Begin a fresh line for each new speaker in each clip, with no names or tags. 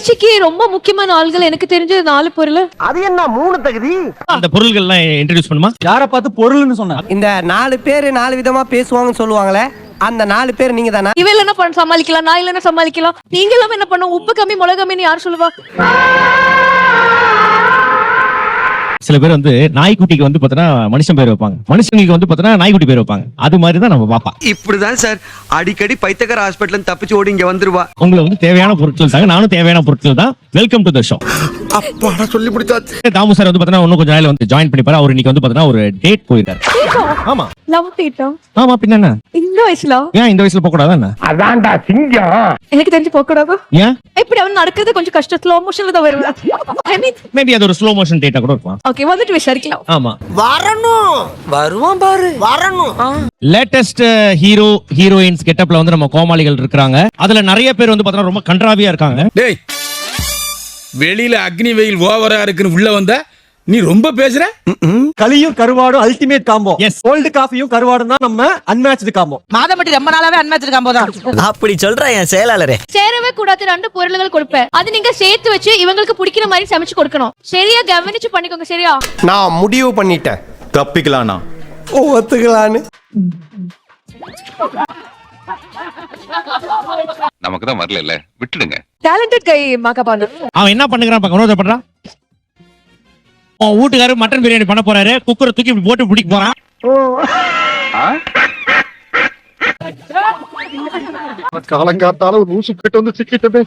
நிகழ்ச்சிக்கு ரொம்ப முக்கியமான ஆள்கள் எனக்கு தெரிஞ்ச 4 பொருள்.
அது என்ன 3 தகுதி?
அந்த பொருள்கள் எல்லாம் இன்ட்ரோ듀ce பண்ணுமா?
யாரை பார்த்து பொருள்னு சொன்னா?
இந்த 4 பேர் 4 விதமா பேசுவாங்கன்னு சொல்லுவாங்களே, அந்த 4 பேர் நீங்க தானா?
இவ இல்லைன்னா பண்ண சமாளிக்கலாம், நான் இல்லைன்னா சமாளிக்கலாம். நீங்க எல்லாம் என்ன பண்ணும்? உப்பு கம்மி மிளகு கம்மின்னு யார் சொல்லுவா?
சில பேர் வந்து நாய்க்குட்டிக்கு வந்து பார்த்தனா மனுஷன் பேர் வைப்பாங்க, மனுஷனுக்கு வந்து பார்த்தனா நாய்க்குட்டி பேர் வைப்பாங்க. அது மாதிரி தான் நம்ம பாப்பா.
இப்படிதான் சார் அடிக்கடி பைத்தியக்கார ஹாஸ்பிட்டல் தப்பிச்சு ஓடி இங்க வந்துருவா.
உங்களுக்கு வந்து தேவையான பொருட்கள் தாங்க, நானும் தேவையான பொருட்கள் தான். Welcome to the show.
அப்பாடா சொல்லி முடிச்சாச்சு.
தாமு சார் வந்து பார்த்தனா இன்னும் கொஞ்ச நாள்ல வந்து ஜாயின் பண்ணிப்பாரு. அவர் இன்னைக்கு வந்து பார்த்தனா ஒரு டேட் போயிருக்காரு. ஆமா,
லவ் டேட்டா?
ஆமா, பின்ன என்ன?
இந்த வயசுல?
ஏன் இந்த வயசுல போக கூடாதா என்ன?
அதான்டா சிங்கம்.
எனக்கு தெரிஞ்சு போக கூடாதா?
ஏன்?
இப்படி அவன் நடக்கிறது கொஞ்சம் கஷ்டம், ஸ்லோ மோஷன்ல தான் வருவா. ஐ மீன்
மேபி அது ஒரு ஸ்லோ மோஷன் டேட்டா கூட இருக்கலாம்.
ஓகே, வந்துட்டு விசாரிக்கலாம்.
ஆமா,
வரணும், வருவான் பாரு, வரணும்.
லேட்டஸ்ட் ஹீரோ ஹீரோயின்ஸ் கெட்டப்ல வந்து நம்ம கோமாளிகள் இருக்காங்க. அதுல நிறைய பேர் வந்து பார்த்தா ரொம்ப கன்றாவியா இருக்காங்க.
டேய், வெளியில அக்னி வெயில் ஓவரா இருக்குன்னு உள்ள வந்தா நீ ரொம்ப பேசுற.
களியும் கருவாடும் அல்டிமேட் காம்போ.
Yes.
கோல்டு காஃபியும் கருவாடும் தான் நம்ம அன்மேட்ச்டு காம்போ.
மாதம்பட்டி ரொம்ப நாளாவே அன்மேட்ச்டு காம்போ தான்.
அப்படி சொல்ற என் செயலாளரே.
சேரவே கூடாது 2 பொருள்கள் கொடுப்பேன். அது நீங்க சேர்த்து வச்சு இவங்களுக்கு பிடிக்கிற மாதிரி சமைச்சு கொடுக்கணும். சரியா கவனிச்சு பண்ணிக்கோங்க, சரியா?
நான் முடிவு பண்ணிட்டேன்.
தப்பிக்கலாம்னா
ஒத்துக்கலான்னு.
நமக்கு தான் வரல, விட்டுடுங்க.
டேலண்டட் கை மாக்காபானு.
அவன் என்ன பண்ணுகிறான் பாக்க, உணவு பண்றான். அவன் வீட்டுக்காரர் மட்டன் பிரியாணி பண்ண போறாரு. குக்கரை தூக்கி இப்படி போட்டு பிடிக்க போறான்.
காலங்காத்தால ஒரு ஊசு போயிட்டு வந்து சிக்கிட்டே.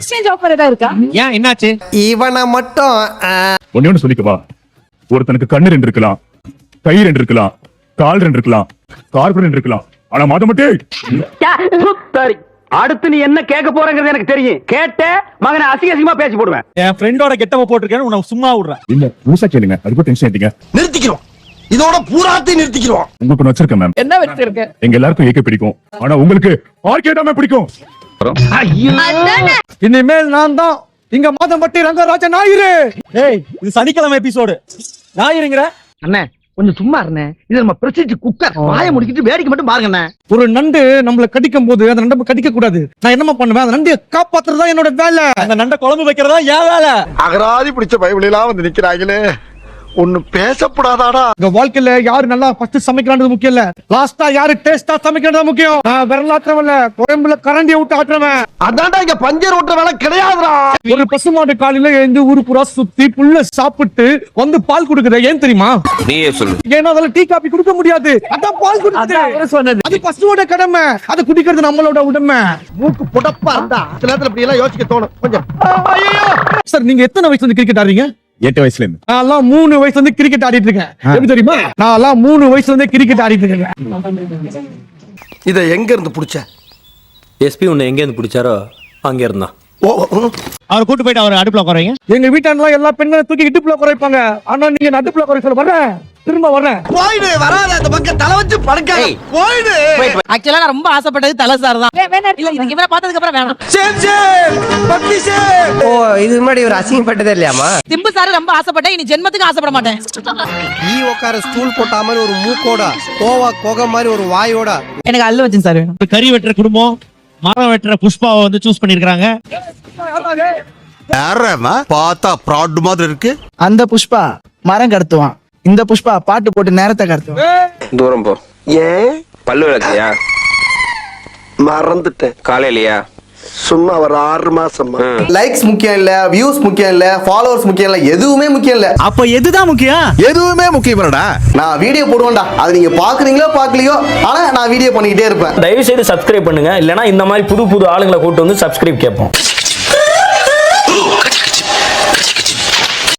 எக்ஸ்சேஞ்ச் ஆஃபர் ஏதா இருக்கா?
ஏன், என்னாச்சு?
இவனை மட்டும்
ஒண்ணு சொல்லிக்கவா, ஒருத்தனுக்கு கண்ணு 2 இருக்கலாம், கை 2 இருக்கலாம், கால் 2 இருக்கலாம், கார்பன் 2 இருக்கலாம். ஆனா மாதமட்டே
சரி, அடுத்து நீ என்ன கேட்க போறங்கிறது எனக்கு தெரியும். கேட்ட மகனை அசிங்கமா பேசி போடுவேன்.
என் ஃப்ரெண்டோட கெட்டவ போட்டிருக்கேன்னு உன்னை சும்மா விடுறேன்.
இல்ல முழுசா கேளுங்க, அதுக்கு டென்ஷன் ஆயிட்டீங்க.
நிறுத்திக்கிறோம், இதோட பூராத்தையும் நிறுத்திக்கிறோம்.
உங்களுக்கு ஒண்ணு வச்சிருக்கேன் மேம்.
என்ன வச்சிருக்க?
எங்க எல்லாருக்கும் ஏகே பிடிக்கும், ஆனா உங்களுக்கு ஆர்கே தான் பிடிக்கும்.
இனிமேல் நான் தான் இங்க மாதம்பட்டி ரங்கராஜ ஞாயிறு. ஏய், இது சனிக்கிழமை எபிசோடு. ஞாயிறுங்கற
அண்ணே கொஞ்சம் சும்மா இருந்தே. இது நம்ம பிரசித்தி குக்கர். வாயை முடிக்கிட்டு வேடிக்கை மட்டும் பாருங்க அண்ணே.
ஒரு நண்டு நம்மள கடிக்கும் போது அந்த நண்டை கடிக்க கூடாது. நான் என்னமா பண்ணுவேன், அந்த நண்டையை காப்பாத்துறதா என்னோட வேலை. அந்த நண்டை குழம்பு வைக்கிறதா என் வேலை.
அகராதி பிடிச்ச பைபிளெல்லாம் வந்து நிக்கிறாங்களே, ஒண்ணு பேசப்படாதாடா.
இந்த வாழ்க்கையில யாரு நல்லா ஃபர்ஸ்ட் சமைக்கிறான்றது முக்கியம் இல்ல, லாஸ்டா யாரு டேஸ்டா சமைக்கிறது முக்கியம். நான் விரலாற்றவல்ல, குழம்புல கரண்டியை விட்டு ஆட்டுறவன்.
அதான்டா இங்க பஞ்சர் ஓட்டுற வேலை கிடையாதுடா.
ஒரு பசுமாடு காலையில எழுந்து ஊரு புறா சுத்தி புல்ல சாப்பிட்டு வந்து பால் கொடுக்குது. ஏன் தெரியுமா?
நீயே சொல்லு.
ஏன்னா அதெல்லாம் டீ காபி கொடுக்க முடியாது. அதான் பால் கொடுக்குது. அது பசுவோட கடமை, அதை குடிக்கிறது நம்மளோட உடமை.
மூக்கு புடப்பா இருந்தா சில நேரத்துல இப்படி எல்லாம் யோசிக்க தோணும் கொஞ்சம்.
சார், நீங்க எத்தனை வயசுல இருந்து கிரிக்கெட் ஆடுறீங்க?
8 வயசுல இருந்து.
நான் 3 வயசுல இருந்து கிரிக்கெட் ஆடிட்டு இருக்கேன். எப்படி தெரியுமா? நான் 3 வயசுல இருந்து கிரிக்கெட் ஆடிட்டு இருக்கேன்.
இத எங்க இருந்து புடிச்ச?
எஸ்பி உன்னை எங்க இருந்து பிடிச்சாரோ அங்க இருந்தா.
அவர் கூட்டு போயிட்டு அவர் அடுப்புல உட்காருங்க.
எங்க வீட்டாண்டெல்லாம் எல்லா பெண்களும் தூக்கி இடுப்புல குறைப்பாங்க. ஆனா நீங்க நடுப்புல குறை சொல்ல வர்றேன். திரும்ப வர்றேன்.
போயிடு, வராத அந்த பக்கம் தலை வச்சு படுக்காத. போயிடு.
ஆக்சுவலா நான் ரொம்ப ஆசைப்பட்டது தலை சார் தான். இல்ல, இதுக்கு இவரை பார்த்ததுக்கு அப்புறம் வேணாம்.
ஓ, இது முன்னாடி ஒரு அசிங்கப்பட்டதே இல்லையாமா?
திம்பு சார் ரொம்ப ஆசைப்பட்டேன், இனி ஜென்மத்துக்கு ஆசைப்பட மாட்டேன்.
ஈ உட்கார ஸ்டூல் போட்ட மாதிரி ஒரு மூக்கோட, கோகை மாதிரி ஒரு வாயோட.
எனக்கு அல்லு வச்சு சார் வேணும்.
கறி வெட்டுற குடும்பம் மரம் வெட்டுற புஷ்பாவை வந்து சூஸ் பண்ணிருக்காங்க.
பார்த்தா ப்ராட் மாதிரி இருக்கு.
அந்த புஷ்பா மரம் கடத்துவான், இந்த புஷ்பா பாட்டு போட்டு நேரத்தை கடத்துவான்.
தூரம் போ.
ஏன்
பல்லு விளக்கியா?
மறந்துட்டேன்.
காலையிலயா?
சும்மா ஒரு 6 மாசமா.
லைக்ஸ் முக்கியம் இல்ல, வியூஸ் முக்கியம் இல்ல, ஃபாலோவர்ஸ் முக்கியம் இல்ல, எதுவுமே முக்கியம் இல்ல.
அப்ப எதுதான் முக்கியம்?
எதுவுமே முக்கியம் இல்லடா.
நான் வீடியோ போடுவேன்டா, அது நீங்க பாக்குறீங்களோ பாக்கலையோ, ஆனா நான் வீடியோ பண்ணிக்கிட்டே இருப்பேன்.
தயவு செய்து சப்ஸ்கிரைப் பண்ணுங்க, இல்லனா இந்த மாதிரி புது புது ஆளுங்களை கூட்டு வந்து சப்ஸ்கிரைப் கேட்போம்.